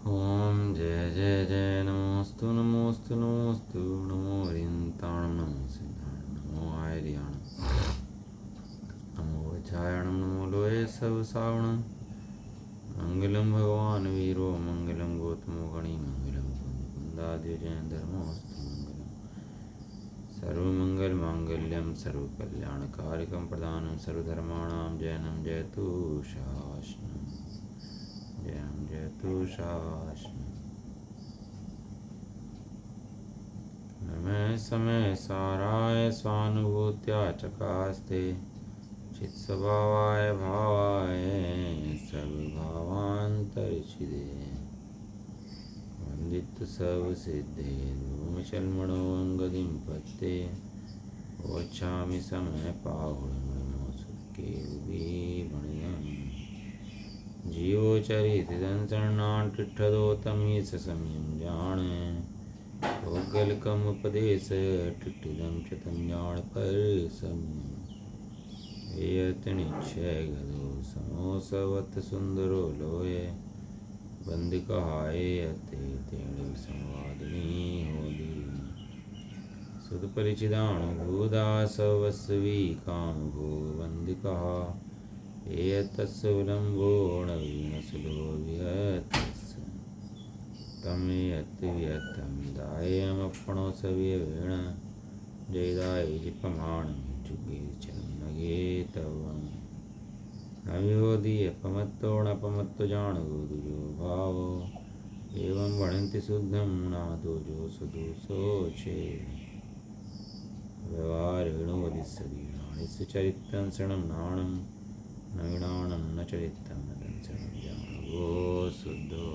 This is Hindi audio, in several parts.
ओम जय जय जय नमोस्तु नमोस्तु नमोस्तु नमो हरिन्ताणं नमो सिद्धाणं नमो आर्याणं नमो वज्रायणं नमो लोये सवसावणं मंगलम भगवान वीरो मंगलम गौतमो गणि मंगलम कुंदाद्युजयं धर्मोऽस्तु मंगलम सर्वमंगल मांगल्यम सर्वकल्याणकारिकं प्रदानं सर्वधर्माणां जयनं जयतु शासनं जयं जयतु शासनं नमः समय साराय स्वानुभूत्या चकास्ते चित्स्वभावाय भावाय सर्वभावान्तरिचिदे वन्दित सर्वसिद्धे धूमचल्मणोऽङ्गदिं पत्ते वोच्छामि समय पाहुणमोसुके विभणयम् जीवो चरितदंसरणान् टिठ्ठदो तमी ससम्यं जाने गलकम उपदेश टिट्टिदं च तंजाण पर सम्यम निक्षय गदो समोसवत सुंदरो लोये बंदिकहाय अते तेण संवादिनी होली सुध परिचिदाणु भूदासवस्वी काम भू बंदिकहा एतस्य विलम्बो नवीनसुलो विहतस्य तमेयत्यव्यतं दायमपणो सव्यवेण जयदाय जिपमाणं चुगे चन्नगे तवं नविहोदीयपमत्तो नपमत्तो जाणो दुजो भावो एवं वणन्ति शुद्धं नादोजो सुदोषोचे व्यवहारेणो वदिष्यदीनानि सुचरितं शरणं नाणं नवीनानं न चरितं न दंशनं जानो शुद्धो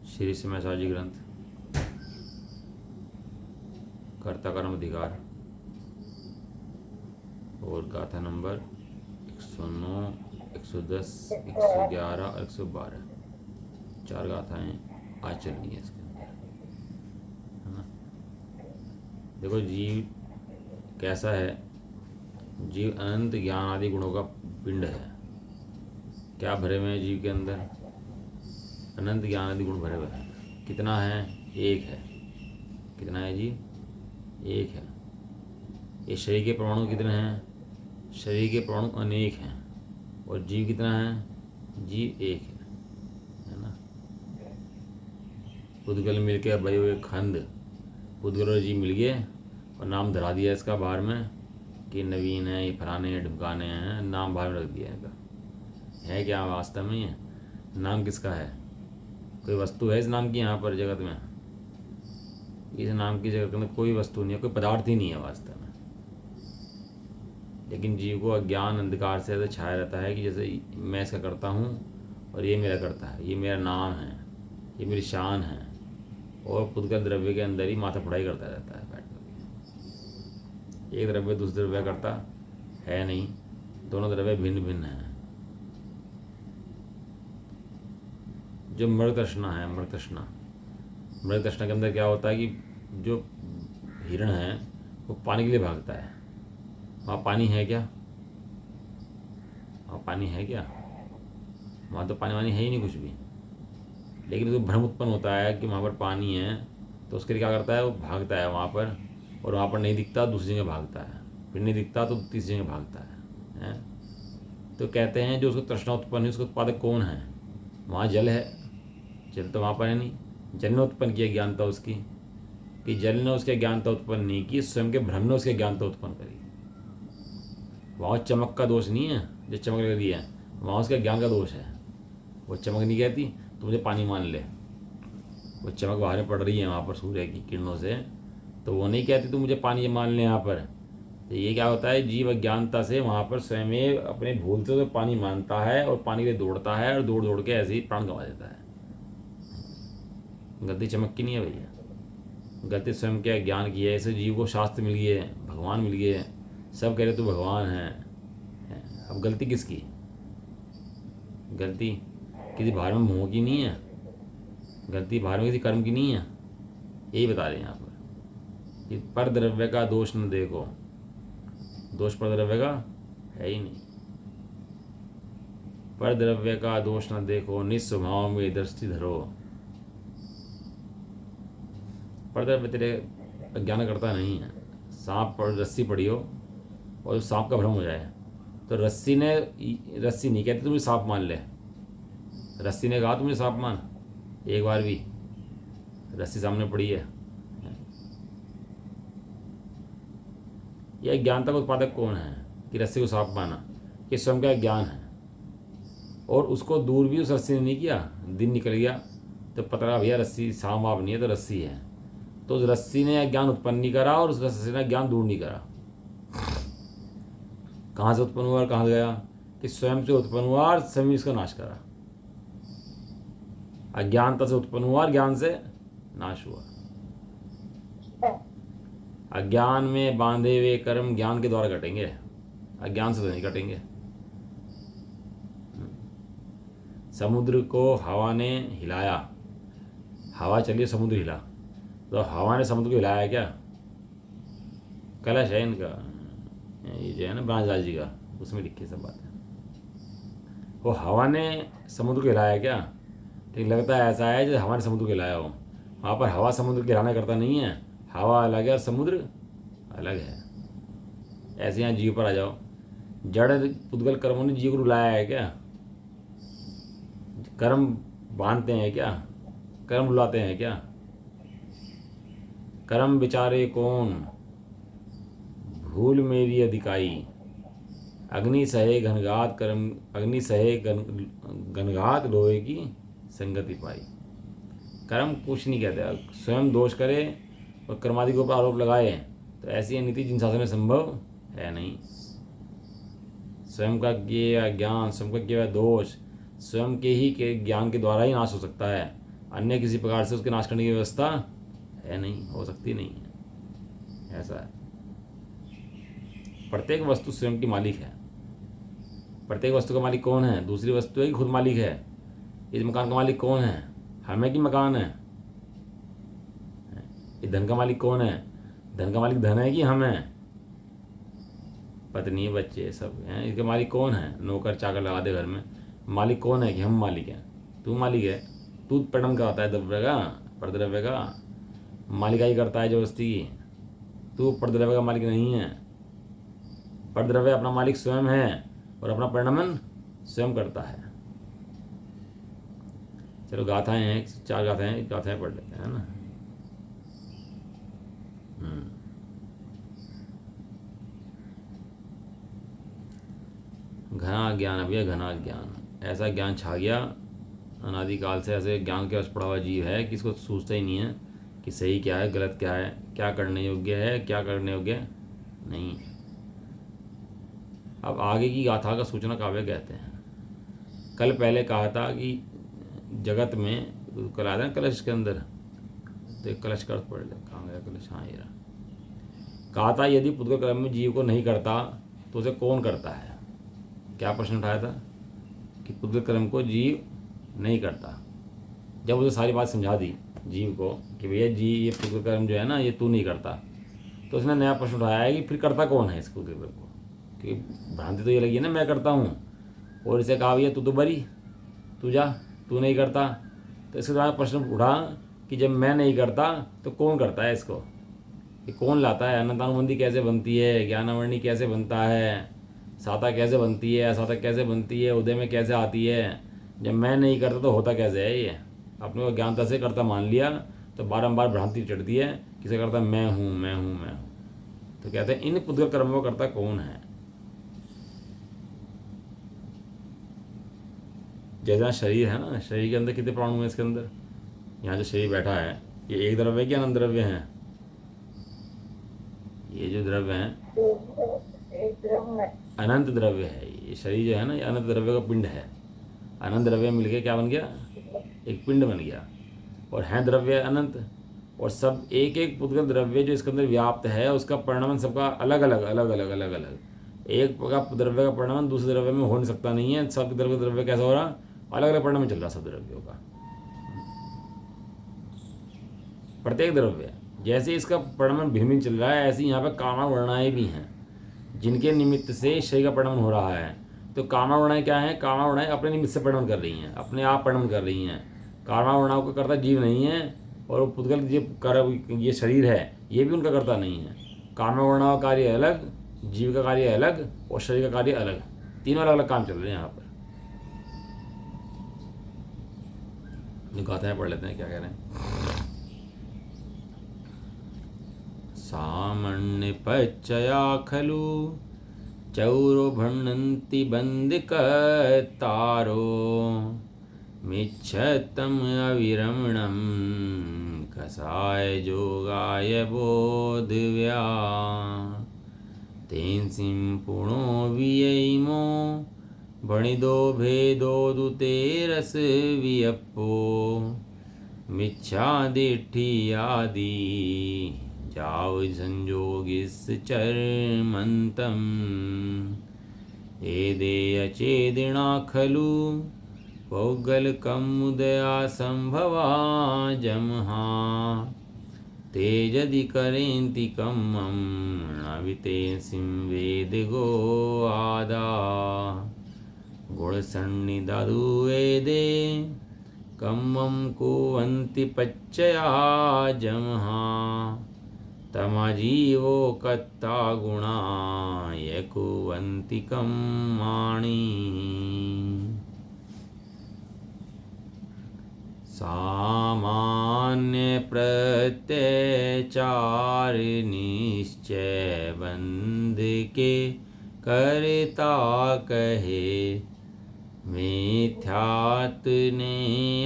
श्री सिमसाजी ग्रंथ कर्ता कर्म अधिकार और गाथा नंबर 109, 110, 111 और 112 4 गाथाएं आज चल रही हैं इसके अंदर, है ना। देखो जीव कैसा है। जीव अनंत ज्ञान आदि गुणों का पिंड है। क्या भरे हुए हैं जीव के अंदर? अनंत ज्ञान आदि गुण भरे हुए हैं। कितना है? एक है। कितना है जीव? एक है। ये शरीर के परमाणु कितने हैं? शरीर के परमाणु अनेक हैं। और जीव कितना है? जीव एक है ना। पुद्गल मिल के भाई हुए खंड, पुद्गल और जीव मिल गए और नाम धरा दिया इसका बाहर में कि नवीन है, ये फलाने हैं, ढुमकाने हैं, नाम बाहर में रख दिया इनका। है क्या वास्तव में? ये नाम किसका है? कोई वस्तु है इस नाम की यहाँ पर जगत में? इस नाम की जगत में कोई वस्तु नहीं है, कोई पदार्थ ही नहीं है वास्तव में। लेकिन जीव को अज्ञान अंधकार से ऐसा छाया रहता है कि जैसे मैं इसका करता हूँ और ये मेरा करता है, ये मेरा नाम है, ये मेरी शान है। और पुद्गल द्रव्य के अंदर ही माथा फुड़ाई करता रहता है बैठ कर। एक द्रव्य दूसरे द्रव्य करता है नहीं, दोनों द्रव्य भिन्न भिन्न हैं। जो मृग तृष्णा है, मृग तृष्णा के अंदर क्या होता है कि जो हिरण है वो पानी के लिए भागता है। वहाँ पानी है क्या? वहाँ पानी है क्या? वहाँ तो पानी वानी है ही नहीं कुछ भी। लेकिन उसको भ्रम उत्पन्न होता है कि वहाँ पर पानी है, तो उसके लिए क्या करता है? वो भागता है वहाँ पर, और वहाँ पर नहीं दिखता दूसरी जगह भागता है, फिर नहीं दिखता तो तीसरी जगह भागता है। तो कहते हैं जो उसको तृष्णा उत्पन्न है उसका उत्पादक कौन है? वहाँ जल है। जल तो वहाँ पर है नहीं। जल ने उत्पन्न किया ज्ञानता उसकी, कि जल ने उसके ज्ञानता उत्पन्न नहीं की, स्वयं के भ्रम ने उसके ज्ञानता उत्पन्न करी। वहाँ चमक का दोष नहीं है, जो चमक लग रही है वहाँ उसका ज्ञान का दोष है। वो चमक नहीं कहती तो मुझे पानी मान ले। वो चमक बाहर में पड़ रही है वहाँ पर सूर्य की किरणों से, तो वो नहीं कहती तू मुझे पानी मान ले यहाँ पर। तो ये क्या होता है? जीव अज्ञानता से वहाँ पर स्वयं अपने भूल से तो पानी मानता है और पानी के लिए दौड़ता है, और दौड़ दौड़ के ऐसे ही प्राण गंवा देता है। गलती चमक की नहीं है भैया, गलती स्वयं के ज्ञान की है। ऐसे जीव को शास्त्र मिल गए, भगवान मिल गए, सब कह रहे तू भगवान है। अब गलती किसकी? गलती किसी बाहर में मोह की नहीं है, गलती बाहर में किसी कर्म की नहीं है, यही बता रहे हैं यहाँ पर कि पर द्रव्य का दोष न देखो, दोष पर द्रव्य का है ही नहीं। पर द्रव्य का दोष न देखो, निस्वभाव में दृष्टि धरो। पर द्रव्य तेरे अज्ञान करता नहीं है। सांप पर रस्सी पड़ी हो और सांप का भ्रम हो जाए तो रस्सी नहीं कहती तुम्हें सांप मान ले, रस्सी ने कहा तुम्हें सांप मान, एक बार भी रस्सी सामने पड़ी है। यह ज्ञानता का उत्पादक कौन है कि रस्सी को सांप माना? कि स्वयं का ज्ञान है, और उसको दूर भी उस रस्सी ने नहीं किया। दिन निकल गया तो पता लगा भैया रस्सी सांप आप नहीं है तो रस्सी है, तो उस रस्सी ने ज्ञान उत्पन्न नहीं करा और उस रस्सी ने ज्ञान दूर नहीं करा। कहाँ से उत्पन्न हुआ और कहाँ गया? कि स्वयं से उत्पन्न हुआ और स्वयं इसका नाश करा। अज्ञानता से उत्पन्न हुआ और ज्ञान से नाश हुआ। अज्ञान में बांधे हुए कर्म ज्ञान के द्वारा कटेंगे, अज्ञान से तो नहीं कटेंगे। समुद्र को हवा ने हिलाया, हवा चलिए समुद्र हिला, तो हवा ने समुद्र को हिलाया क्या? कलश है इनका, ये जो है ना ब्रांजलाल जी का, उसमें लिखी सब बातें। वो हवा ने समुद्र को हिलाया क्या? ठीक लगता है ऐसा है जैसे हवा ने समुद्र को हिलाया हो। वहाँ पर हवा समुद्र को हिलाना करता नहीं है, हवा अलग है और समुद्र अलग है। ऐसे यहाँ जीव पर आ जाओ, जड़ पुद्गल कर्मों ने जीव को रुलाया है क्या? कर्म बांधते हैं क्या? कर्म रुलाते हैं क्या? कर्म बिचारे कौन भूल मेरी अधिकाई, अग्नि सहे घनघात कर्म, अग्नि सहे घनघात लोहे की संगति पाई। कर्म कुछ नहीं कहते, स्वयं दोष करे और कर्मादि के ऊपर आरोप लगाए तो ऐसी नीति जिन शासन में संभव है नहीं। स्वयं का किया ज्ञान, स्वयं का किया दोष स्वयं के ही के ज्ञान के द्वारा ही नाश हो सकता है, अन्य किसी प्रकार से उसके नाश करने की व्यवस्था है नहीं, हो सकती नहीं है। ऐसा है, प्रत्येक वस्तु स्वयं की मालिक है। प्रत्येक वस्तु का मालिक कौन है? दूसरी वस्तु है कि खुद मालिक है? इस मकान का मालिक कौन है? हम है कि मकान है? इस धन का मालिक कौन है? धन का मालिक धन है कि हम है? पत्नी बच्चे सब हैं, इसके मालिक कौन है? नौकर चाकर लगा दे घर में, मालिक कौन है? कि हम मालिक हैं। तू मालिक है, तू परिणाम कराता है द्रव्य का, परद्रव्य का मालिकाई करता है जबरदस्ती की। तू परद्रव्य का मालिक नहीं है। परद्रव्य अपना मालिक स्वयं है और अपना परिणमन स्वयं करता है। चलो गाथाएं हैं, 4 गाथाएं पढ़ लेते हैं ना। घना ज्ञान, अभी घना ज्ञान, ऐसा ज्ञान छा गया अनादिकाल से, ऐसे ज्ञान के वश पड़ा हुआ जीव है कि इसको सोचता ही नहीं है कि सही क्या है, गलत क्या है, क्या करने योग्य है, क्या करने योग्य नहीं। अब आगे की गाथा का सूचना काव्य कहते हैं। कल पहले कहा था कि जगत में, कल आया था कलश के अंदर, तो एक कलश का अर्थ पढ़ ले, कहाँ गया कलश? हाँ ये रहा। कहा था यदि पुद्गल कर्म में जीव को नहीं करता तो उसे कौन करता है? क्या प्रश्न उठाया था कि पुद्गल कर्म को जीव नहीं करता। जब उसे सारी बात समझा दी जीव को कि भैया जी ये पुद्गल कर्म जो है ना ये तू नहीं करता, तो उसने नया प्रश्न उठाया है कि फिर करता कौन है इस पुद्गल कर्म को? कि भ्रांति तो ये लगी है ना मैं करता हूँ, और इसे कहा भैया तू तो बरी, तू जा, तू नहीं करता। तो इसके बाद प्रश्न उठा कि जब मैं नहीं करता तो कौन करता है इसको? कि कौन लाता है? अनंतानुबंधी कैसे बनती है? ज्ञानावरणी कैसे बनता है? साता कैसे बनती है? असाता कैसे बनती है? उदय में कैसे आती है? जब मैं नहीं करता तो होता कैसे है? ये अपने को ज्ञानता से करता मान लिया तो बारंबार भ्रांति चढ़ती है, किसे करता मैं हूँ मैं हूँ मैं हूँ। तो कहते हैं इन पुद्गल कर्मों को करता कौन है? जैसा शरीर है ना, शरीर के अंदर कितने प्राणु हैं? इसके अंदर यहाँ जो शरीर बैठा है ये एक द्रव्य है कि अनंत द्रव्य है? ये जो द्रव्य है अनंत द्रव्य है। ये शरीर जो है ना ये अनंत द्रव्य का पिंड है। अनंत द्रव्य मिलके क्या बन गया? एक पिंड बन गया। और है द्रव्य अनंत, और सब एक एक पुद्गल द्रव्य जो इसके अंदर व्याप्त है उसका परिणाम सबका अलग अलग अलग अलग अलग अलग। एक का द्रव्य का परिणाम दूसरे द्रव्य में हो नहीं सकता नहीं है। सब द्रव्य कैसा हो रहा? अलग अलग परिणाम चल रहा सब द्रव्यों का। प्रत्येक द्रव्य। जैसे इसका परिणमन भिन्न भिन्न चल रहा है, ऐसे ही यहाँ पर कामनावर्णाएँ भी हैं जिनके निमित्त से शरीर का परिणमन हो रहा है। तो कामनावर्णाएँ क्या हैं? कामनावर्णाएँ अपने निमित्त से परिणमन कर रही हैं, अपने आप परिणमन कर रही हैं। कामनावर्णाओं का कर्ता जीव नहीं है, और वो पुद्गल जो कर ये शरीर है ये भी उनका कर्ता नहीं है। कामनावर्णाओं का कार्य अलग, जीव का कार्य अलग, और शरीर का कार्य अलग। तीनों अलग अलग काम चल रहे हैं यहाँ पर। गाथाएं पढ़ लेते हैं क्या कह रहे हैं। सामण्य पच्चया खलु चौरो भण्णन्ति बन्दिकतारो मिच्छतम अविरमणम कसाय जोगाय बोधव्या तेंसिं पुणो वियैमो भणिदो भेदो दुतेरस वियप्पो मिच्छादिठि आदि जाव संजोगिस चर्मन्तम एदे अचेदिना खलु पौगलकमुदया संभवा जमहा तेजदि करेन्ति कम्मं नवितेंसिं वेदगो आदा गुणसन्निदधु वेदे कम्मं कुवन्ति पच्चया जमहा तमजीवो कत्ता गुणा यकुवन्ति कम्माणि सामान्य प्रत्यचार निश्चय बंध के करता कहे मिथ्यात ने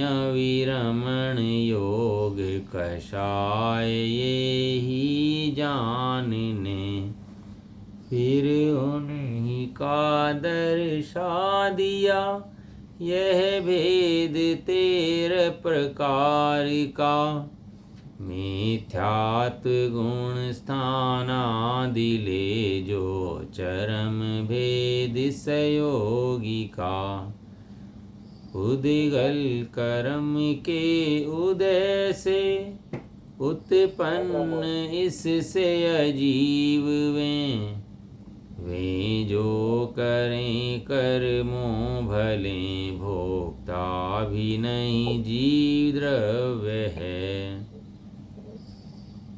अविरमण योग कषाय ये ही जानने फिर उन्हीं का दर्शा दिया यह भेद 13 प्रकार का मिथ्यात गुण स्थानादि ले जो चरम भेद सयोगी का उद्गल कर्म के उदय से उत्पन्न इससे अजीव वे जो करें कर्मों भले भोक्ता भी नहीं जीव द्रव्य है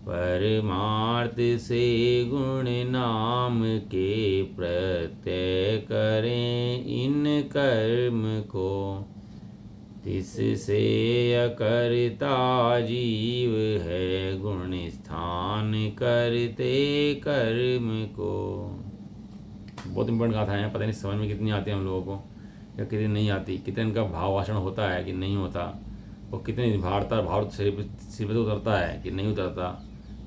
परमार्थ से गुण नाम के प्रत्यय करें इन कर्म को तिससे अकर्ता जीव है गुण स्थान करते कर्म को। बहुत इंपॉर्टेंट गाथा है, पता नहीं समझ में कितनी आती है हम लोगों को या कितनी नहीं आती, कितने इनका भाव भाषण होता है कि नहीं होता, और कितने निभारता भाव सिर पे उतरता है कि नहीं उतरता।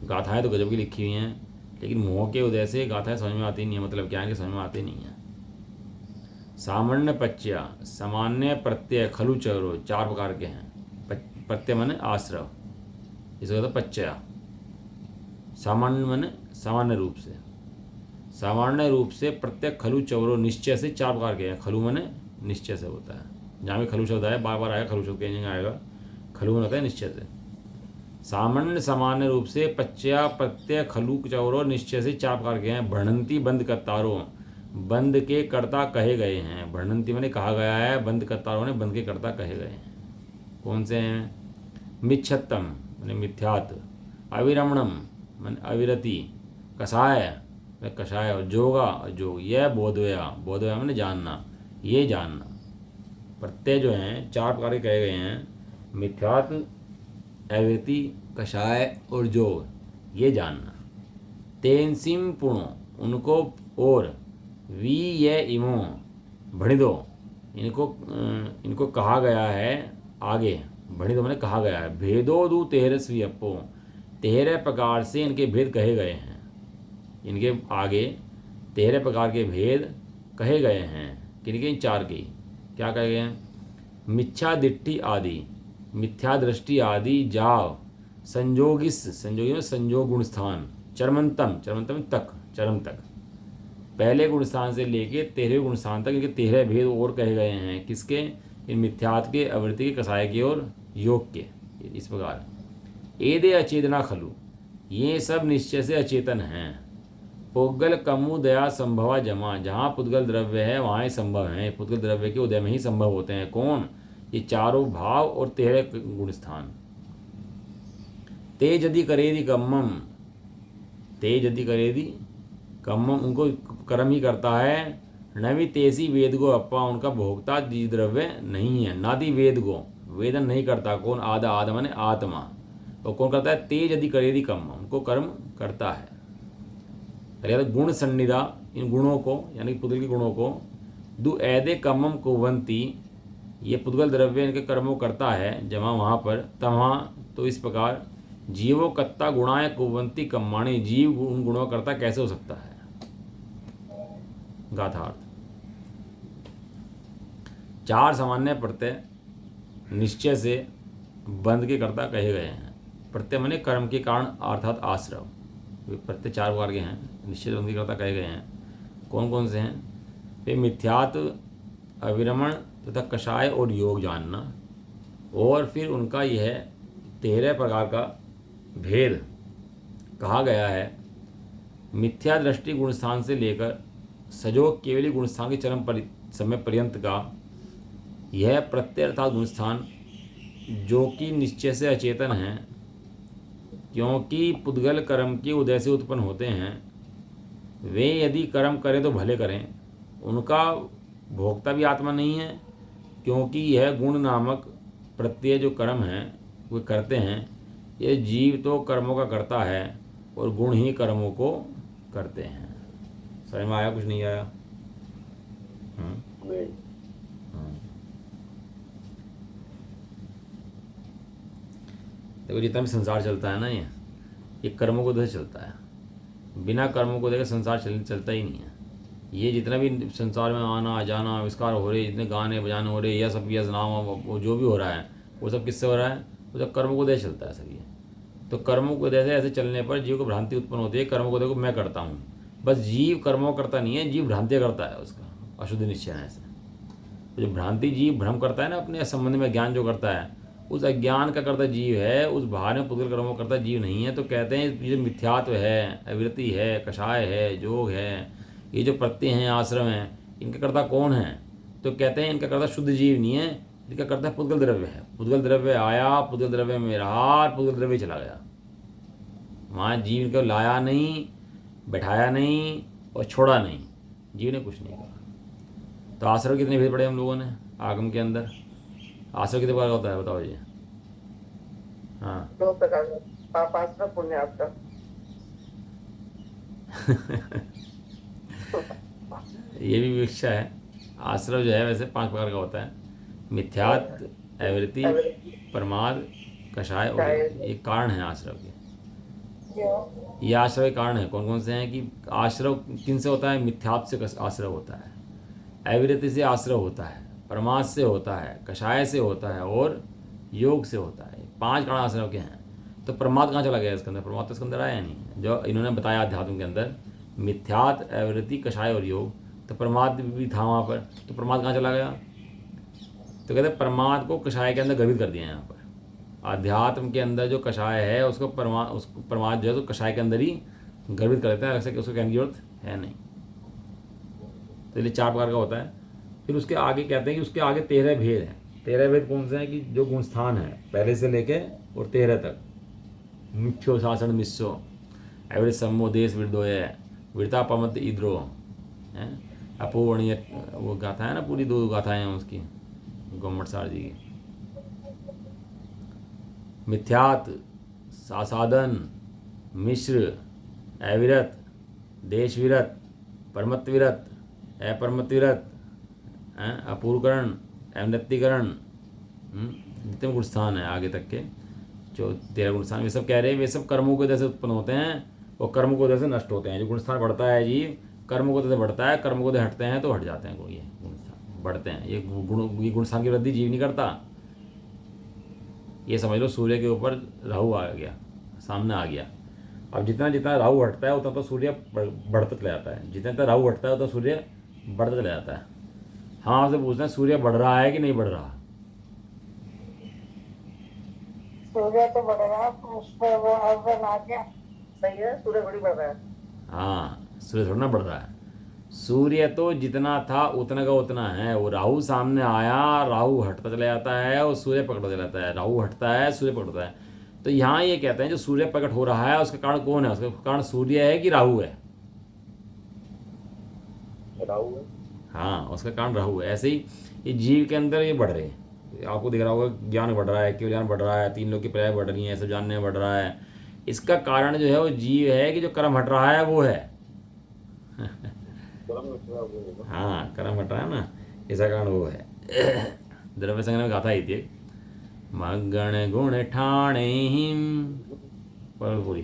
गाथाएं तो गजब की लिखी हुई हैं, लेकिन मोह के उदय से गाथाएं समझ में आती नहीं है, मतलब क्या है कि समझ में आती नहीं है। सामान्य पच्चया, सामान्य प्रत्यय खलु चरो 4 प्रकार के हैं। प्रत्यय माने आश्रव, इसका कहते पच्चया। सामान्य माने सामान्य रूप से, सामान्य रूप से प्रत्येक खलु चौरो निश्चय से 4 प्रकार के हैं। खलु माने निश्चय से होता है, जहाँ भी खलु शब्द आया बार बार आएगा, खलु शब्द कहीं जगह आएगा, खलु माने होता है निश्चय से। सामान्य सामान्य रूप से पच्चया प्रत्यय खलु चौरो निश्चय से 4 प्रकार के हैं। वर्णंती बंद कर्तारो, बंद के कर्ता कहे गए हैं। वर्णंती माने कहा गया है, बंद कर्तारों ने बंद के कर्ता कहे गए हैं। कौन से हैं? मिच्छत्तम माने मिथ्यात, अविरमणम माने अविरति, कसाय कषाय, और जोगा और जोग, यह बोधवया, बोधवया मैंने जानना, ये जानना। प्रत्यय जो हैं 4 प्रकार के कहे गए हैं, मिथ्यात, अविरति, कषाय और जोग, ये जानना। तेंसिम पुणो, उनको और, वी ये इमो भणिदो, इनको कहा गया है आगे, भणिदो मैंने कहा गया है। भेदो दु 13 अप्पो, 13 प्रकार से इनके भेद कहे गए हैं। इनके आगे 13 प्रकार के भेद कहे गए हैं। किनके? इन 4 की। क्या कहे गए हैं? मिथ्या दिट्ठी आदि, मिथ्या दृष्टि आदि, जाव, संजोगिस, संजोगी में संजोग गुण स्थान, चरमंतम, चरमंतम तक, चरम तक, पहले गुण स्थान से लेके 13वें गुण स्थान तक इनके 13 भेद और कहे गए हैं। किसके? इन मिथ्यात के, आवृत्ति के, कसाय के और योग के। इस प्रकार एदे अचेतना खलु, ये सब निश्चय से अचेतन हैं। पुद्गल कमु दया संभवा जमा, जहाँ पुद्गल द्रव्य है वहाँ ही संभव है, पुद्गल द्रव्य के उदय में ही संभव होते हैं। कौन? ये चारों भाव और 13 गुण स्थान। तेज यदि करेदि कम्मम, तेज यदि करेदि कम्मम, उनको कर्म ही करता है। नवी तेसी वेद गो अप्पा, उनका भोक्ता द्रव्य नहीं है। नादि वेद गो, वेदन नहीं करता। कौन? आदा, आदा माने आत्मा। तो कौन करता है? तेज यदि करेदि कम्मम, उनको कर्म करता है। अरे गुण सन्निधा, इन गुणों को यानी पुद्गल के गुणों को, दु ऐदे कम्मम कुवंती, ये पुद्गल द्रव्य इनके कर्मों करता है जमा वहाँ पर तहाँ। तो इस प्रकार जीवो कत्ता गुणाय कुवंती कम्माणी, जीव उन गुणों करता कैसे हो सकता है? गाथार्थ। 4 सामान्य प्रत्यय निश्चय से बंध के कर्ता कहे गए हैं। प्रत्यय माने कर्म के कारण अर्थात आश्रव। प्रत्यय 4 प्रकार के हैं, निश्चय से बंध के कर्ता कहे गए हैं। कौन कौन से हैं? वे मिथ्यात्व, अविरमण तथा कषाय और योग जानना। और फिर उनका यह 13 प्रकार का भेद कहा गया है। मिथ्या दृष्टि गुणस्थान से लेकर सजोग केवली गुणस्थान के चरम समय पर्यंत का यह प्रत्यय अर्थात गुणस्थान, जो कि निश्चय से अचेतन है, क्योंकि पुद्गल कर्म के उदय से उत्पन्न होते हैं। वे यदि कर्म करें तो भले करें, उनका भोक्ता भी आत्मा नहीं है, क्योंकि यह गुण नामक प्रत्यय जो कर्म है वे करते हैं। यह जीव तो कर्मों का करता है और गुण ही कर्मों को करते हैं। समझ में आया? कुछ नहीं आया? देखो, जितना भी संसार चलता है ना, ये कर्मों को देख चलता है। बिना कर्मों को देखे संसार चलता ही नहीं है। ये जितना भी संसार में आना जाना आविष्कार हो रहे, जितने गाने बजाने हो रहे, यह सब यह नाम वो जो भी हो रहा है, वो सब किससे हो रहा है? वो सब कर्मों को देख चलता है सब ये। तो कर्मों को जैसे ऐसे चलने पर जीव को भ्रांति उत्पन्न होती है। कर्मों को देखो मैं करता हूँ, बस जीव कर्मों करता नहीं है, जीव भ्रांति करता है उसका अशुद्ध निश्चय से। तो जो भ्रांति जीव भ्रम करता है ना अपने संबंध में, ज्ञान जो करता है, उस अज्ञान का करता जीव है, उस बाहर में पुद्गल कर्मों करता जीव नहीं है। तो कहते हैं ये मिथ्यात्व है, अवृत्ति है, कषाय है, जोग है, ये जो प्रत्यय हैं, आश्रम हैं, इनका कर्ता कौन है? तो कहते हैं इनका कर्ता शुद्ध जीव नहीं है, इनका कर्ता पुद्गल द्रव्य है। पुद्गल द्रव्य आया, पुद्गल द्रव्य में रहा, पुद्गल द्रव्य चला गया। वहाँ जीव को लाया नहीं, बैठाया नहीं और छोड़ा नहीं, जीव ने कुछ नहीं कहा। तो आश्रम कितने भेद पड़े हम लोगों ने आगम के अंदर? आश्रम कितने प्रकार का होता है बताओ जी? हाँ 2 प्रकार का, पाप आश्रम, पुण्य आश्रम। ये भी विवक्षा है। आश्रव जो है वैसे 5 प्रकार का होता है। मिथ्यात्व, अवृत्ति, प्रमाद, कषाय और ये कारण है आश्रव के। ये आश्रव के कारण है। कौन कौन से हैं? कि आश्रव किन से होता है? मिथ्यात्व से आश्रव होता है, अवृत्ति से आश्रव होता है, प्रमाद से होता है, कषाय से होता है और योग से होता है। 5 कारण आश्रव के हैं। तो प्रमाद कहाँ चला गया इसके अंदर? प्रमाद तो इसके अंदर आया नहीं। जो इन्होंने बताया अध्यात्म के अंदर मिथ्यात्व, अवृत्ति, कषाय और योग, तो प्रमाद भी था वहाँ पर। तो प्रमाद कहाँ चला गया? तो कहते हैं प्रमाद को कषाय के अंदर गर्भित कर दिया यहाँ पर। अध्यात्म के अंदर जो कषाय है उसको प्रमाद जो है तो कषाय के अंदर ही गर्भित कर देता है, ऐसे कि उसको कहने की जरूरत है नहीं। तो ये 4 प्रकार का होता है। फिर उसके आगे कहते हैं कि उसके आगे 13 भेद हैं। 13 भेद कौन से हैं? कि जो गुणस्थान है पहले से लेके और 13 तक। मिथ्यो शासन मिस्सो, एवरेज सम्मो देश विरदोय, वीरता पमत इद्रो है, अपूर्णीय, वो गाथा है ना, पूरी 2 गाथाएं हैं उसकी गोमट सार जी की। मिथ्यात, सासादन, मिश्र, अविरत, देशविरत, परमत्विरत, अपरमत्विरत, अपूर्वकरण, अवनतिकरण, जितने गुणस्थान है आगे तक के जो 13 गुणस्थान, वे सब कह रहे हैं वे सब कर्मों के वजह से उत्पन्न होते हैं और कर्मों की वजह से नष्ट होते हैं। जो गुणस्थान बढ़ता है जीव, कर्मों की वजह से बढ़ता है, कर्मों को वजह हटते हैं तो हट जाते हैं। ये गुणस्थान बढ़ते हैं, ये गुणस्थान की वृद्धि जीव नहीं करता। ये समझ लो सूर्य के ऊपर राहु आ गया, सामने आ गया। अब जितना जितना राहु हटता है उतना तो सूर्य बढ़ता चला जाता है, जितना जितना राहु हटता है उतना सूर्य बढ़ता चला जाता है। हाँ, आपसे पूछना है सूर्य बढ़ रहा है कि नहीं बढ़ रहा? सूर्य तो बढ़ रहा है, उसमें वो अव्वल आ गया। सही है, सूर्य थोड़ी बढ़ रहा है। हाँ, सूर्य थोड़ा ना बढ़ रहा है। सूर्य तो जितना था उतना का उतना है। वो राहु सामने आया, राहु हटता चला जाता है और सूर्य पकड़ता चला जाता है, राहु हटता है सूर्य पकड़ता है। तो यहाँ ये कहते हैं जो सूर्य प्रकट हो रहा है उसका कारण कौन है? उसका कारण सूर्य है कि राहु है? राहु है। हाँ, उसका कारण राहु है। ऐसे ही ये जीव के अंदर ये बढ़ रहे हैं, आपको दिख रहा होगा ज्ञान बढ़ रहा है, केवल ज्ञान बढ़ रहा है, तीन लोग की पर्याय बढ़ रही है, सब जानने में बढ़ रहा है। इसका कारण जो है वो जीव है कि जो कर्म हट रहा है वो है। हाँ, कर्म हट रहा है ना, इसका कारण वो है। द्रव्य संग्रह में गाथा आई थी, मगण गुण ठाणे हिम, पूरी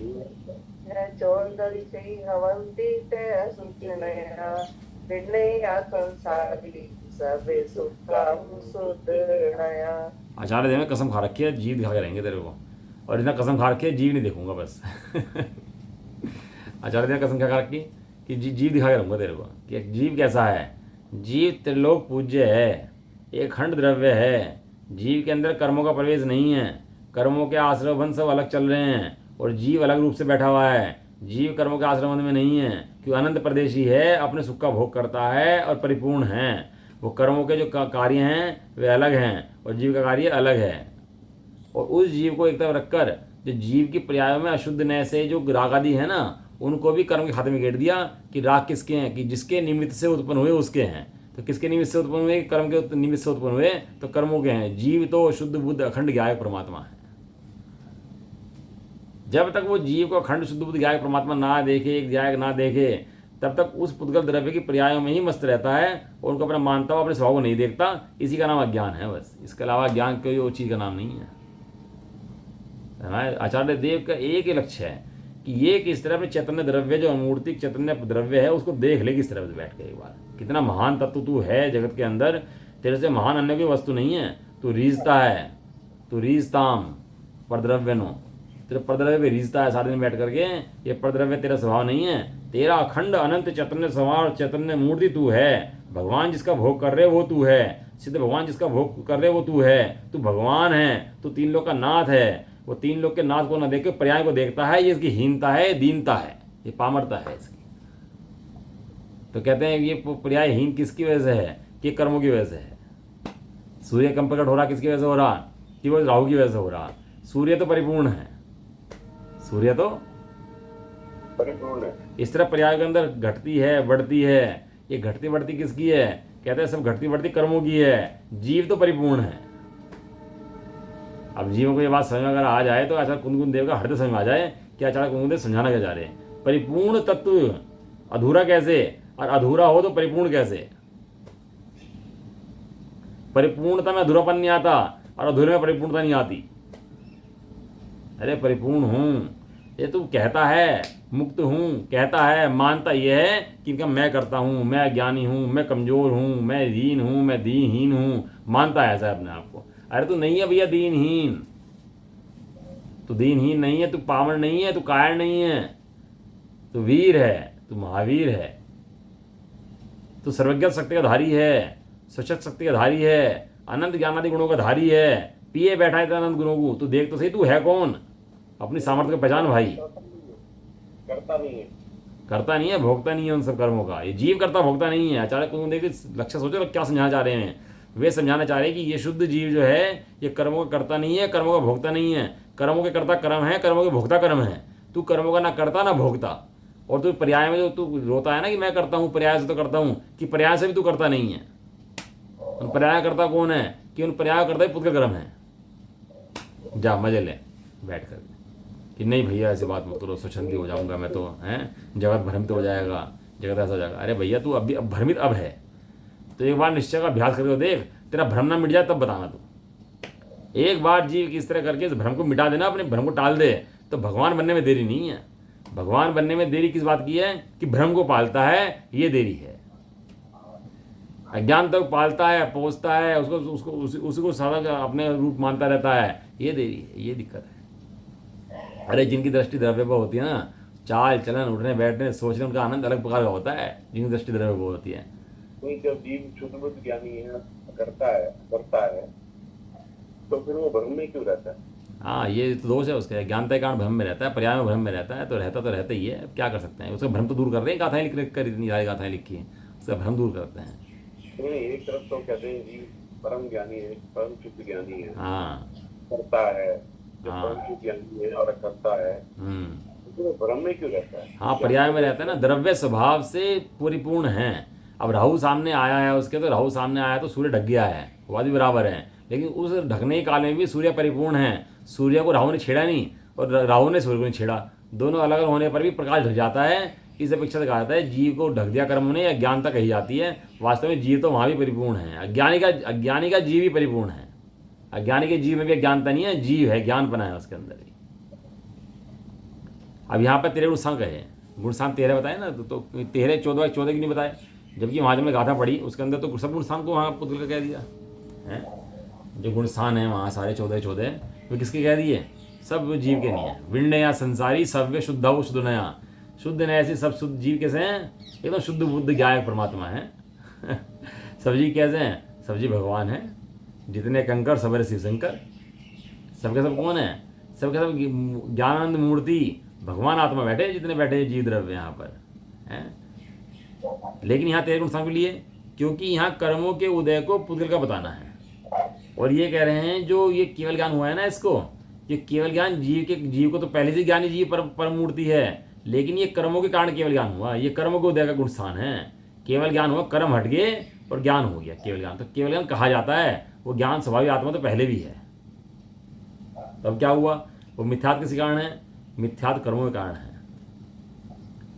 चोंदरी से हवंती ते सुखनया निर्णया संसारी सबे सुखम सुदृढ़या। आचार्य देव ने कसम खा रखी है जीव दिखा के रहेंगे तेरे को, और इतना कसम खा रखी है जीव नहीं देखूंगा बस। आचार्य देव ने कसम खा रखी कि जीव दिखा के रहूंगा तेरे को कि जीव कैसा है। जीव त्रिलोक पूज्य है, एक खंड द्रव्य है। जीव के अंदर कर्मों का प्रवेश नहीं है, कर्मों के आश्रय बंध सब अलग चल रहे हैं और जीव अलग रूप से बैठा हुआ है। जीव कर्मों के आश्रय बंध में नहीं है, क्यों? अनंत प्रदेशी है, अपने सुख का भोग करता है और परिपूर्ण है। वो कर्मों के जो कार्य हैं वे अलग हैं और जीव का कार्य अलग है। और उस जीव को एक तरफ रखकर जो जीव की पर्यायों में अशुद्ध नय से जो राग आदि है ना, उनको भी कर्म के खाते में गिर दिया कि राग किसके हैं, कि जिसके निमित्त से उत्पन्न हुए उसके हैं। तो किसके निमित्त से उत्पन्न हुए? कर्म के निमित्त से उत्पन्न हुए, तो कर्मों के हैं। जीव तो शुद्ध बुद्ध अखंड ज्ञायक परमात्मा है। जब तक वो जीव को अखंड शुद्ध बुद्ध ज्ञायक परमात्मा ना देखे, एक ज्ञायक ना देखे, तब तक उस पुद्गल द्रव्य की पर्यायों में ही मस्त रहता है और उनको अपना मानता हुआ अपने स्वभाव को नहीं देखता। इसी का नाम अज्ञान है बस, इसके अलावा ज्ञान कोई और चीज़ का नाम नहीं है। आचार्य देव का एक ही लक्ष्य है कि ये किस तरह अपने चैतन्य द्रव्य, जो अमूर्तिक चैतन्य द्रव्य है, उसको देख ले किस तरह से बैठ के एक बार। कितना महान तत्व तू है जगत के अंदर, तेरे से महान अन्य कोई वस्तु नहीं है। तू रीझता है, तू रीझताम परद्रव्य नो, तेरे परद्रव्य पे रीझता है सारे दिन बैठ करके। ये परद्रव्य तेरा स्वभाव नहीं है, तेरा अखंड अनंत चैतन्य स्वभाव चैतन्य मूर्ति तू है। भगवान जिसका भोग कर रहे वो तू है, सिद्ध भगवान जिसका भोग कर रहे वो तू है। तू भगवान है, तू तीन लोग का नाथ है। वो तीन लोग के नाथ को न देख के पर्याय को देखता है। ये इसकी हीनता है, दीनता है, ये पामरता है इसकी। तो कहते हैं ये पर्यायहीन किसकी वजह से है? कि कर्मों की वजह से है। सूर्य कम प्रकट हो रहा किसकी वजह से हो रहा? कि वो राहु की वजह से हो रहा। सूर्य तो परिपूर्ण है, सूर्य तो परिपूर्ण है। इस तरह पर्याय के अंदर घटती है बढ़ती है। ये घटती बढ़ती किसकी है? कहते हैं सब घटती बढ़ती कर्मों की है। जीव तो परिपूर्ण है। अब जीवों को ये बात समझ में अगर आ जाए तो आचार्य कुंदकुंद देव का हृदय समझ में आ जाए कि आचार्य कुंदकुंद देव समझाना क्या जा रहे हैं। परिपूर्ण तत्व अधूरा कैसे, और अधूरा हो तो परिपूर्ण कैसे? परिपूर्णता में अधूरापन नहीं आता और अधूरे में परिपूर्णता नहीं आती। अरे परिपूर्ण हूं, ये तू कहता है, मुक्त हूं कहता है, मानता यह है कि इनका मैं करता हूं, मैं अज्ञानी हूं, मैं कमजोर हूं, मैं दीन हूं, मैं दीनहीन हूं, मानता है ऐसा अपने आप को। अरे तू नहीं है भैया दीनहीन, तू दीनहीन नहीं है, तू पावन नहीं है, तू कायर नहीं है, तू वीर है, तू महावीर है, तू सर्वज्ञ शक्ति का धारी है, सशक्त शक्ति का धारी है, अनंत ज्ञानादि गुणों का धारी है। पिए बैठा है अनंत गुणों को। तू देख तो सही तू है कौन, अपनी सामर्थ्य को पहचान भाई। करता नहीं है, करता नहीं है, भोगता नहीं है उन सब कर्मों का। ये जीव करता भोगता नहीं है। आचार्य कुंद देव लक्ष्य सोचो क्या समझाना चाह रहे हैं। वे समझाना चाह रहे हैं कि ये शुद्ध जीव जो है ये कर्मों का करता नहीं है, कर्मों का भोगता नहीं है। कर्मों के कर्ता कर्म है, कर्मों के भोगता कर्म है। तू कर्मों का ना करता ना भोगता। और तू पर्याय में जो तू रोता है ना कि मैं करता हूँ, पर्याय से तो करता हूँ, कि पर्याय से भी तू करता नहीं है। उन पर्याय करता कौन है? कि उन पर्याय करता ही पुत्र कर्म है। जा मजे ले बैठ कर कि नहीं भैया ऐसी बात मत करो, स्वच्छंदी हो जाऊंगा मैं तो, हैं जगत भ्रमित हो जाएगा, जगत ऐसा हो जाएगा। अरे भैया तू अभी अब भ्रमित अब है, तो एक बार निश्चय का अभ्यास करके देख, तेरा भ्रम ना मिट जाए तब बताना तू। एक बार जीव की इस तरह करके इस भ्रम को मिटा देना, अपने भ्रम को टाल दे, तो भगवान बनने में देरी नहीं है। भगवान बनने में देरी किस बात की है? कि भ्रम को पालता है, ये देरी है। अज्ञान तक पालता है, पोसता है, उसको सादा अपने रूप मानता रहता है, ये देरी है, ये दिक्कत है। अरे जिनकी दृष्टि द्रव्य पर होती है ना, चाल चलन उठने बैठने सोचने, उनका आनंद अलग प्रकार का होता है। जिनकी दृष्टि द्रव्य पर होती है। कोई जब जीव शुद्ध बुद्ध ज्ञानी है, करता है तो फिर वो भ्रम में क्यों रहता है? हाँ, ये तो दोष है उसका। ज्ञानता के कारण भ्रम में रहता है, पर्याय में भ्रम में रहता है, तो रहता ही है। अब क्या कर सकते हैं, उसका भ्रम तो दूर कर रहे हैं, गाथाएं लिख कर, इतनी सारी गाथाएं लिखी हैं, उसका भ्रम दूर करते हैं। नहीं, एक तरफ तो कहते हैं जीव परम ज्ञानी है, परम शुद्ध ज्ञानी है, हाँ करता है, जब हाँ। परम शुद्ध ज्ञानी है और करता है, तो वो भ्रम में क्यों रहता है? हाँ, पर्याय में रहता है ना, द्रव्य स्वभाव से परिपूर्ण है। अब राहु सामने आया है उसके, तो राहु सामने आया तो सूर्य ढक गया है, वो भी बराबर है। लेकिन उस ढकने काल में भी सूर्य परिपूर्ण है। सूर्य को राहु ने छेड़ा नहीं और राहु ने सूर्य को नहीं छेड़ा, दोनों अलग अलग होने पर भी प्रकाश ढक जाता है। इस अपेक्षा से कहा जाता है जीव को ढक दिया कर्म ने, अज्ञानता कही जाती है। वास्तव में जीव तो वहाँ भी परिपूर्ण है, अज्ञानी का जीव भी परिपूर्ण है। अज्ञानी के जीव में भी अज्ञानता नहीं है, जीव है, ज्ञानपना है उसके अंदर भी। अब यहाँ पर 13 गुण सांग कहे, गुण सांग 13 बताए ना, तो 13 14 की नहीं बताए, जबकि वहाँ जब मैं गाथा पढ़ी उसके अंदर तो सब गुण सांग को वहाँ पुतल का कह दिया है। जो गुण स्थान है वहाँ सारे 14 तो किसके कह दिए? सब जीव के नहीं है। विण्य या संसारी सव्य शुद्ध हो शुद्ध नया, शुद्ध नया ऐसे सब शुद्ध जीव कैसे हैं? एकदम शुद्ध बुद्ध ज्ञायक परमात्मा है। सब जीव कैसे हैं? सब जीव भगवान है। जितने कंकर सबरे शिव शंकर, सबके सब कौन है? सबके सब ज्ञानानंद मूर्ति भगवान आत्मा बैठे, जितने बैठे जीव द्रव्य यहाँ पर हैं। लेकिन यहाँ 13 गुण सांग लिए, क्योंकि यहाँ कर्मों के उदय को पुद्गल का बताना है। और ये कह रहे हैं जो ये केवल ज्ञान हुआ है ना, इसको ये केवल ज्ञान जीव को तो पहले से ज्ञानी जीव परम मूर्ति है, लेकिन ये कर्मों के कारण केवल ज्ञान हुआ। ये कर्मों को उदय का गुण स्थान है। केवल ज्ञान हुआ, कर्म हट गए और ज्ञान हो गया केवल ज्ञान। तो केवल ज्ञान कहा जाता है, वो ज्ञान स्वाभाविक आत्मा तो पहले भी है। तब क्या हुआ? वो मिथ्यात्व किसी कारण है? मिथ्यात्व कर्मों के कारण है।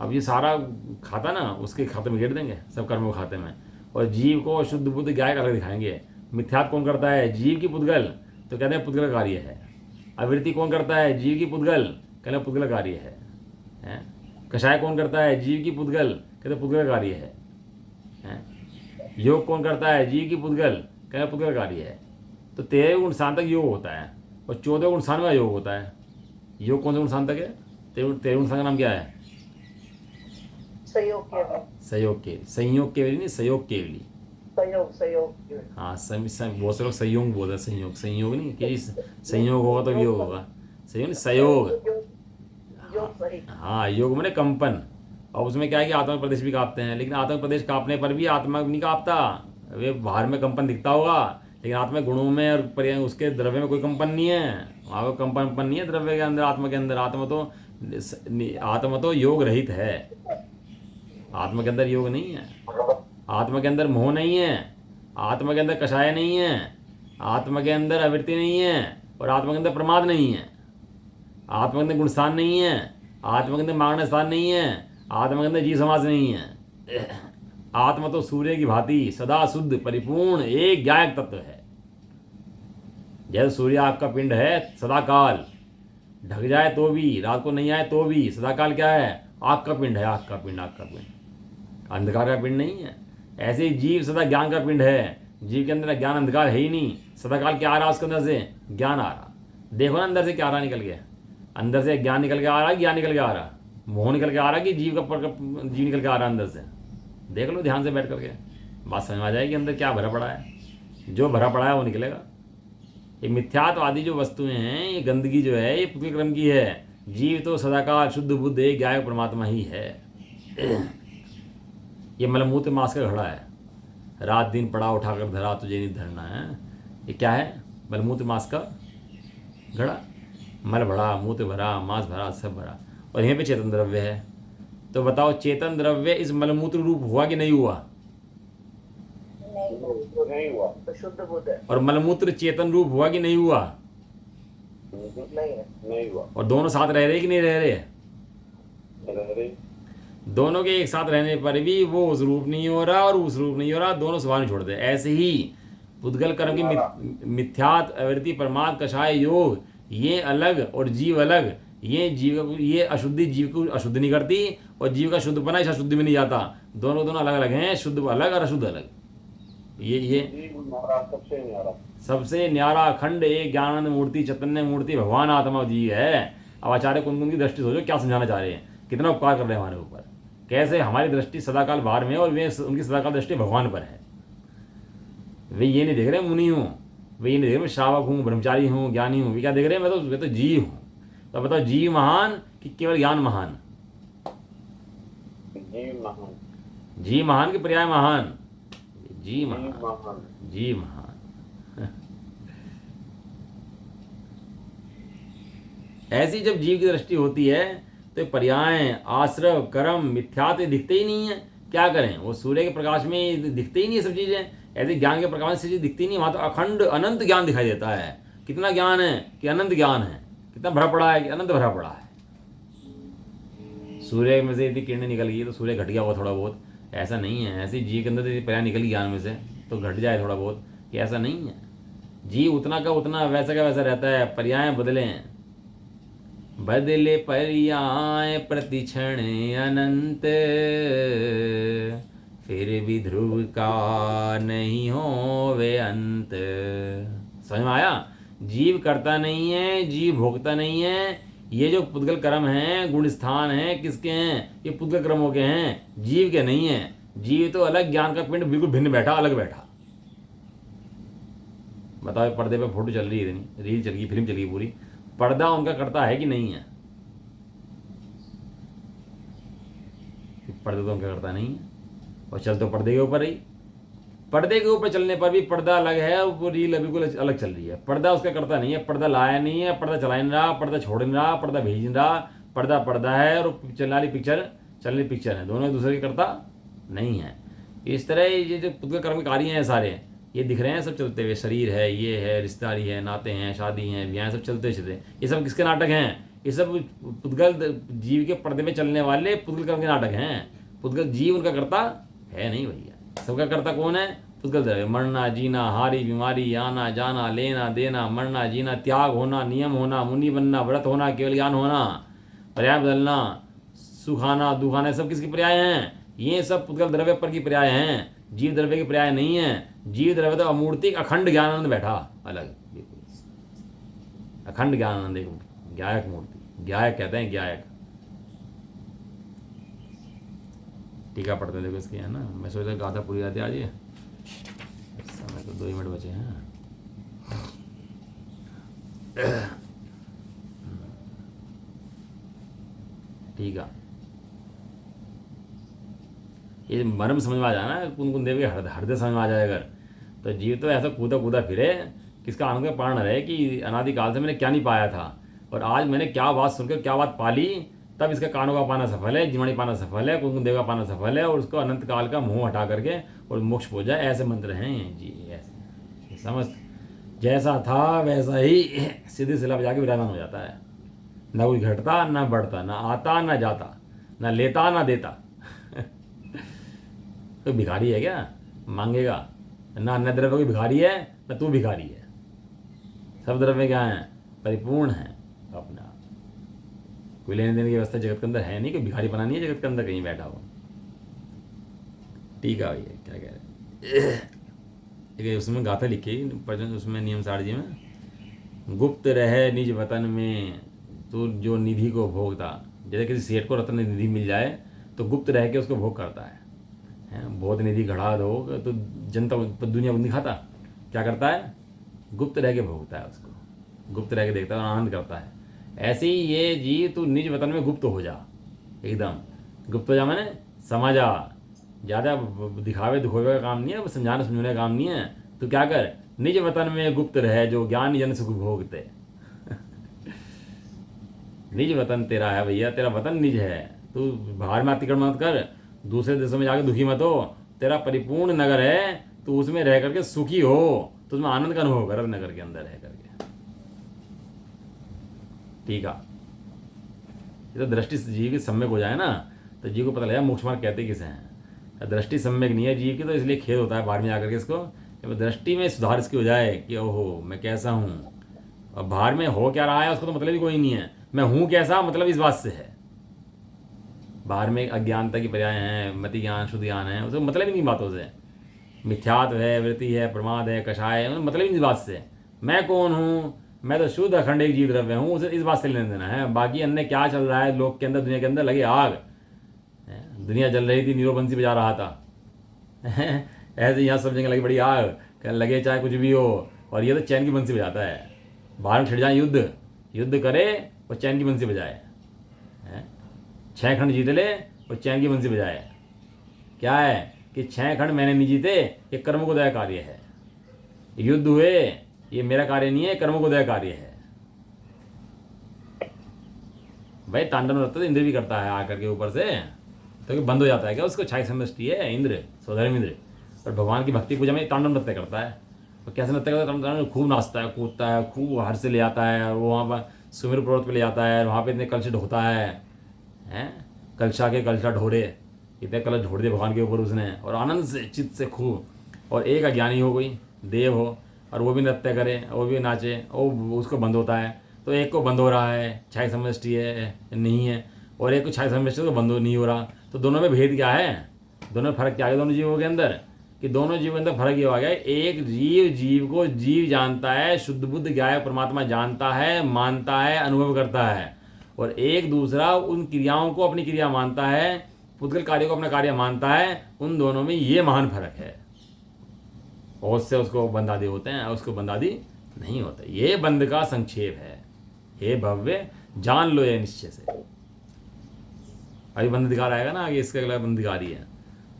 अब ये सारा खाता ना, उसके खाते में गिर देंगे सब कर्मों के खाते में, और जीव को शुद्ध बुद्ध ज्ञायक अलग दिखाएंगे। मिथ्यात्व कौन करता है? जीव की पुद्गल, तो कहते हैं पुद्गल कार्य है। आवृत्ति कौन करता है? जीव की पुद्गल, कहते हैं पुद्गल कार्य है। कषाय कौन करता है? जीव की पुद्गल, कहते हैं पुद्गल कार्य है। योग कौन करता है? जीव की पुद्गल, कहते हैं पुद्गल कार्य है। तो 13 गुण स्थान तक योग होता है और 14 गुण स्थान में योग होता है। योग कौन से गुण स्थान तक है? 13 गुण स्थान का नाम क्या है? सहयोग केवल, सहयोग के, संयोग केवली नहीं, सहयोग केवली। सहयोग हाँ, बहुत से लोग संयोग बोलते हैं, संयोग नहीं कि संयोग होगा तो योग होगा, संयोग नहीं, सहयोग। योग सही। हाँ, योग मैंने कंपन, और उसमें क्या है कि आत्मा प्रदेश भी कांपते हैं, लेकिन आत्मा प्रदेश कांपने पर भी आत्मा नहीं कांपता। वे बाहर में कंपन दिखता होगा, लेकिन आत्मा गुणों में और उसके द्रव्य में कोई कंपन नहीं है। वहाँ को कंपन नहीं है द्रव्य के अंदर, आत्मा के अंदर। आत्मा तो योग रहित है। आत्मा के अंदर योग नहीं है, आत्मा के अंदर मोह नहीं है, आत्मा के अंदर कषाय नहीं है, आत्मा के अंदर आवृत्ति नहीं है, और आत्मा के अंदर प्रमाद नहीं है, आत्मा के अंदर गुणस्थान नहीं है, आत्मा के अंदर मांगना स्थान नहीं है, आत्मा के अंदर जीव समाज नहीं है। आत्मा तो सूर्य की भांति सदा शुद्ध परिपूर्ण एक ज्ञायक तत्व है। जैसे सूर्य आपका पिंड है, सदाकाल ढक जाए तो भी, रात को नहीं आए तो भी, सदाकाल क्या है? आग का पिंड है, आग का पिंड, अंधकार का पिंड नहीं है। ऐसे ही जीव सदा ज्ञान का पिंड है। जीव के अंदर ज्ञान अंधकार है ही नहीं। सदाकाल क्या आ रहा उसके अंदर से? ज्ञान आ रहा। देखो ना अंदर से क्या आ रहा, निकल गया अंदर से, ज्ञान निकल के आ रहा है, ज्ञान निकल के आ रहा, मोह निकल के आ रहा कि जीव जीव निकल के आ रहा अंदर से। देख लो ध्यान से बैठ करके, बात समझ में आ जाएगी अंदर क्या भरा पड़ा है। जो भरा पड़ा है वो निकलेगा। ये मिथ्यात्ववादी जो वस्तुएं हैं, ये गंदगी जो है, ये पुतल क्रम की है। जीव तो सदाकाल शुद्ध बुद्ध एक ज्ञायक परमात्मा ही है। ये मलमूत्र मास का घड़ा है, रात दिन पड़ा उठाकर धरा तुझे नहीं धरना है। ये क्या है? मलमूत्र मास का घड़ा। मल भरा, मूत्र भरा, मांस भरा, सब भरा, और यहीं पे चेतन द्रव्य है। तो बताओ, चेतन द्रव्य इस मलमूत्र रूप हुआ कि नहीं हुआ? नहीं हुआ। तो शुद्ध बुद्ध है। और मलमूत्र चेतन रूप हुआ कि नहीं हुआ? नहीं हुआ। और दोनों साथ रह रहे कि नहीं रह रहे? अरे दोनों के एक साथ रहने पर भी वो उस रूप नहीं हो रहा और उस रूप नहीं हो रहा, दोनों स्वभाव नहीं छोड़ते। ऐसे ही पुद्गल कर्म की मिथ्यात आवृत्ति परमार्थ कषाय योग, ये अलग और जीव अलग। ये अशुद्धि जीव को अशुद्ध नहीं करती, और जीव का शुद्धपना इस अशुद्धि में नहीं जाता। दोनों अलग अलग हैं, शुद्ध अलग और अशुद्ध अलग। ये सबसे न्यारा अखंड एक ज्ञानानंद मूर्ति, चैतन्य मूर्ति भगवान आत्मा जी है। अब आचार्य कुंदन की दृष्टि सोचो क्या समझाना चाह रहे हैं, कितना उपकार कर रहे हैं हमारे ऊपर। कैसे हमारी दृष्टि सदाकाल बाहर में, और वे उनकी सदाकाल दृष्टि भगवान पर है। वे ये नहीं देख रहे मुनि हूँ, वे ये नहीं देख रहे मैं श्रावक हूँ, ब्रह्मचारी हूँ, ज्ञानी हूँ। वे क्या देख रहे हैं, मैं तो जीव हूँ। तो बताओ जीव महान कि केवल ज्ञान महान? जीव महान। जी महान कि पर्याय महान? जी महान, जीव महान। जी महान। ऐसी जब जीव की दृष्टि होती है तो पर्याय, आश्रव, कर्म, मिथ्यात्व दिखते ही नहीं है। क्या करें, वो सूर्य के प्रकाश में दिखते ही नहीं है सब चीजें। ऐसे ज्ञान के प्रकाश से चीज दिखती नहीं, वहां तो अखंड अनंत ज्ञान दिखाई देता है। कितना ज्ञान है कि अनंत ज्ञान है, कितना भरा पड़ा है कि अनंत भरा पड़ा है। सूर्य में से यदि किरणें निकल गई तो सूर्य घट गया हुआ थोड़ा बहुत, ऐसा नहीं है। ऐसे जीव के अंदर यदि पर्याय निकल ज्ञान में से तो घट जाए थोड़ा बहुत, कि ऐसा नहीं है। जीव उतना का उतना, वैसा का वैसा रहता है। पर्याय बदले, बदले पर्याय प्रतिक्षण अनंत, फिर भी ध्रुव का नहीं हो वे अंत। समझ में आया? जीव करता नहीं है, जीव भोगता नहीं है। ये जो पुद्गल कर्म हैं, गुण स्थान हैं, किसके हैं? ये पुद्गल कर्मों के हैं, जीव के नहीं है। जीव तो अलग, ज्ञान का पिंड बिल्कुल भिन्न बैठा, अलग बैठा। बताओ, पर्दे पे फोटो चल रही है, इतनी रील चल गई, फिल्म चल गई पूरी, पर्दा उनका करता है कि नहीं है? पर्दा तो उनका करता नहीं है, और चल तो पर्दे के ऊपर ही। पर्दे के ऊपर चलने पर भी पर्दा अलग है, वो रील बिल्कुल अलग चल रही है। पर्दा उसका करता नहीं है, पर्दा लाया नहीं है, पर्दा चला नहीं रहा, पर्दा छोड़ नहीं रहा, पर्दा भेज नहीं रहा। पर्दा है और चलने वाली पिक्चर है, दोनों एक दूसरे के करता नहीं है। इस तरह ये जो पुद्गल कर्म कार्य हैं सारे, ये दिख रहे हैं सब चलते हुए। शरीर है, ये है, रिश्तेदारी है, नाते हैं, शादी हैं, ब्याह, सब चलते चलते। ये सब किसके नाटक हैं? ये सब पुद्गल जीव के पर्दे में चलने वाले पुद्गल कर्म के नाटक हैं। पुद्गल जीव उनका करता है नहीं भैया। सबका करता कौन है? पुद्गल द्रव्य। मरना, जीना, हारी, बीमारी, आना जाना, लेना देना, मरना जीना, त्याग होना, नियम होना, मुनि बनना, व्रत होना, केवल ज्ञान होना, पर्याय बदलना, सुखाना, दुखाना, सब किसकी पर्याय हैं? ये सब पुद्गल द्रव्य पर की पर्याय हैं, जीव द्रव्य की पर्याय नहीं है। जीव द्रव्य तो अमूर्तिक अखंड ज्ञानानंद बैठा अलग, अखंड ज्ञानानंद, एक ज्ञायक मूर्ति। ज्ञायक कहते हैं, ज्ञायक। टीका पढ़ते देखो इसकी, है ना। मैं सोचा गाथा पूरी आती आज, ये समय तो 2 ही मिनट बचे हैं। टीका, ये मर्म समझ में आ जाए ना, कुन देव के हृदय समझ में आ जाए अगर, तो जीव तो ऐसा कूदा कूदा फिरे, किसका आनंद का पार न रहे कि अनादिकाल से मैंने क्या नहीं पाया था, और आज मैंने क्या बात सुनकर क्या बात पाली, तब इसका कानों का पाना सफल है, जिमणी पाना सफल है, कुंकुम देव का पाना सफल है, और उसको अनंत काल का मुंह हटा करके और मोक्ष हो जाए। ऐसे मंत्र हैं जी, ऐसे समस्त जैसा था वैसा ही सीधी सिला बजा के विराजमान हो जाता है। ना कोई घटता ना बढ़ता, ना आता ना जाता, ना लेता ना देता। तो भिखारी है क्या मांगेगा? ना अन्य द्रव्य की भिखारी है, ना तू भिखारी है। सब द्रव्य क्या है? परिपूर्ण है अपने आप। कोई लेने देने की व्यवस्था जगत के अंदर है नहीं, कोई भिखारी बना नहीं है जगत के अंदर कहीं बैठा हो। ठीक है भैया, क्या कह रहे हैं? उसमें गाथा लिखी उसमें नियम 60 जी में, गुप्त रहे निज वतन में तो जो निधि को भोगता। जैसे किसी सेठ को रत्न निधि मिल जाए तो गुप्त रह के उसको भोग करता है। बहुत निधि घड़ा दो तो जनता दुनिया को नहीं खाता, क्या करता है? गुप्त रह के भोगता है उसको, गुप्त रह के देखता है और आनंद करता है। ऐसे ही ये जी, तू निज वतन में गुप्त हो जा, एकदम गुप्त हो जा, मैंने समझ आ। ज़्यादा दिखावे दिखोवे का काम नहीं है, समझाने समझाने का काम नहीं है। तो क्या कर, निज वतन में गुप्त रहे जो ज्ञान जन सुख भोगते। निज वतन तेरा है भैया, तेरा वतन निज है। तू बाहर में अतिक्रमण मत कर, दूसरे देशों में जाकर दुखी मत हो। तेरा परिपूर्ण नगर है, तू उसमें रह करके सुखी हो, तो उसमें आनंद का अनुभव कर नगर के अंदर रह करके। ठीक है, ये तो दृष्टि जीव की सम्यक हो जाए ना, तो जीव को पता लगा मोक्ष मार्ग कहते किसे हैं। दृष्टि सम्यक नहीं है जीव की, तो इसलिए खेद होता है बाहर में जाकर के इसको। जब दृष्टि में सुधार इसकी हो जाए कि ओहो मैं कैसा हूँ, और बाहर में हो क्या रहा है उसको तो मतलब ही कोई नहीं है। मैं हूँ कैसा, मतलब इस बात से है। बाहर में अज्ञानता की पर्याय हैं, मति ज्ञान, शुद्ध ज्ञान है, उसको मतलब ही नहीं बातों से। मिथ्यात्व है, वृत्ति है, प्रमाद है, कषाय है, मतलब ही नहीं इस बात से। मैं कौन हूँ? मैं तो शुद्ध अखंड एक जीव द्रव्य हूँ, उसे इस बात से लेना देना है। बाकी अन्य क्या चल रहा है लोक के अंदर, दुनिया के अंदर लगे आग। दुनिया जल रही थी, नीरो बंसी बजा रहा था। ऐसे यहाँ सब जगह लगी बड़ी आग, लगे चाहे कुछ भी हो, और ये तो चैन की बंसी बजाता है। बाहर में छिड़ जाए युद्ध करे और चैन की बंसी बजाए, हैं? 6 खंड जीत ले और चैन की बंसी बजाए। क्या है कि 6 खंड मैंने नहीं जीते, ये कर्मोदय कार्य है। युद्ध हुए ये मेरा कार्य नहीं है, कर्मोदय कार्य है। भाई तांडव नृत्य तो इंद्र भी करता है आकर के ऊपर से, तो बंद हो जाता है क्या उसको? 26 समष्टि है इंद्र, स्वधर्म इंद्र, और भगवान की भक्ति पूजा में तांडव नृत्य करता है। और कैसे नृत्य करता है? खूब नाचता है, कूदता है, खूब हर से ले आता है, और वो वहाँ पर सुमेर पर्वत पे ले जाता है, वहाँ पे इतने कलश ढोता है, हैं? कलशा ढोरे, इतने कलश ढोड़ दिए भगवान के ऊपर उसने, और आनंद से चित्त से खूब। और एक अज्ञानी हो, कोई देव हो, और वो भी नृत्य करे, वो भी नाचे, वो उसको बंद होता है। तो एक को बंद हो रहा है, 6 समष्टि है नहीं है, और एक को 6 समष्टि तो बंद नहीं हो रहा। तो दोनों में भेद क्या है? दोनों में फर्क क्या है दोनों जीवों के अंदर? कि दोनों जीवों के अंदर फर्क ये आ गया, एक जीव को जीव जानता है, शुद्ध बुद्ध ज्ञाय परमात्मा जानता है, मानता है, अनुभव करता है, और एक दूसरा उन क्रियाओं को अपनी क्रिया मानता है, पुद्गल कार्य को अपना कार्य मानता है। उन दोनों में ये महान फर्क है। बहुत से उसको बंदादी होते हैं, उसको बंदादी नहीं होता। ये बंद का संक्षेप है। हे भव्य, जान लो ये निश्चय से। अभी बंद अधिकार आएगा ना आगे, इसके अगला बंद अधिकारी है,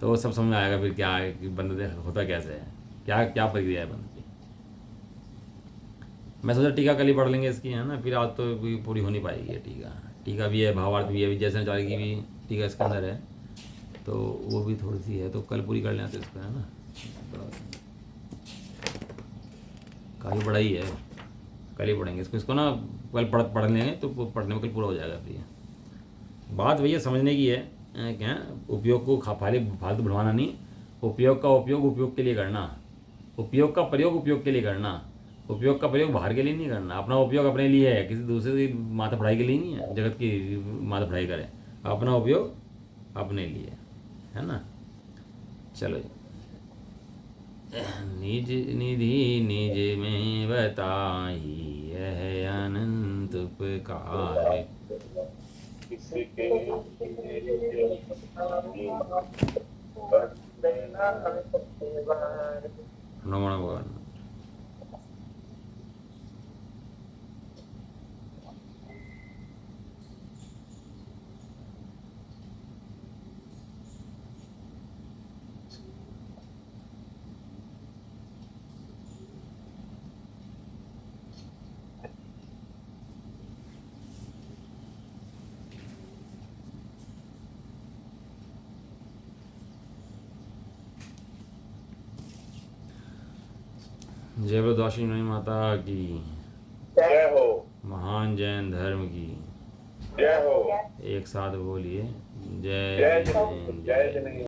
तो वो सब समझ में आएगा फिर क्या है कि बंद होता कैसे है, क्या क्या प्रक्रिया है बंद की। मैं सोचा टीका कल ही पढ़ लेंगे इसकी, है ना, फिर आज तो पूरी हो नहीं पाएगी ये टीका भी है, भावार्थ भी है, जैसे आचार्य की भी टीका इसके अंदर है, तो वो भी थोड़ी सी है, तो कल पूरी कर लें तो इसको, है ना। काफ़ी बड़ा ही है, कल ही पढ़ेंगे इसको ना, कल पढ़ लेंगे तो पढ़ने में कल पूरा हो जाएगा। फिर बात भैया समझने की है, क्या उपयोग को फालतू बढ़वाना नहीं, उपयोग का उपयोग के लिए करना, उपयोग का प्रयोग उपयोग के लिए करना, उपयोग का प्रयोग बाहर के लिए नहीं करना। अपना उपयोग अपने लिए है, किसी दूसरे की माथा पढ़ाई के लिए नहीं है, जगत की माथा पढ़ाई करे। अपना उपयोग अपने लिए, है ना। चलो, निज निधि निज में बताई यह अनंत उपकार, नमो भगवान। जय बद्वाशी माता की जय हो। महान जैन धर्म की जय हो। एक साथ बोलिए, जय जय जैन, जय जय।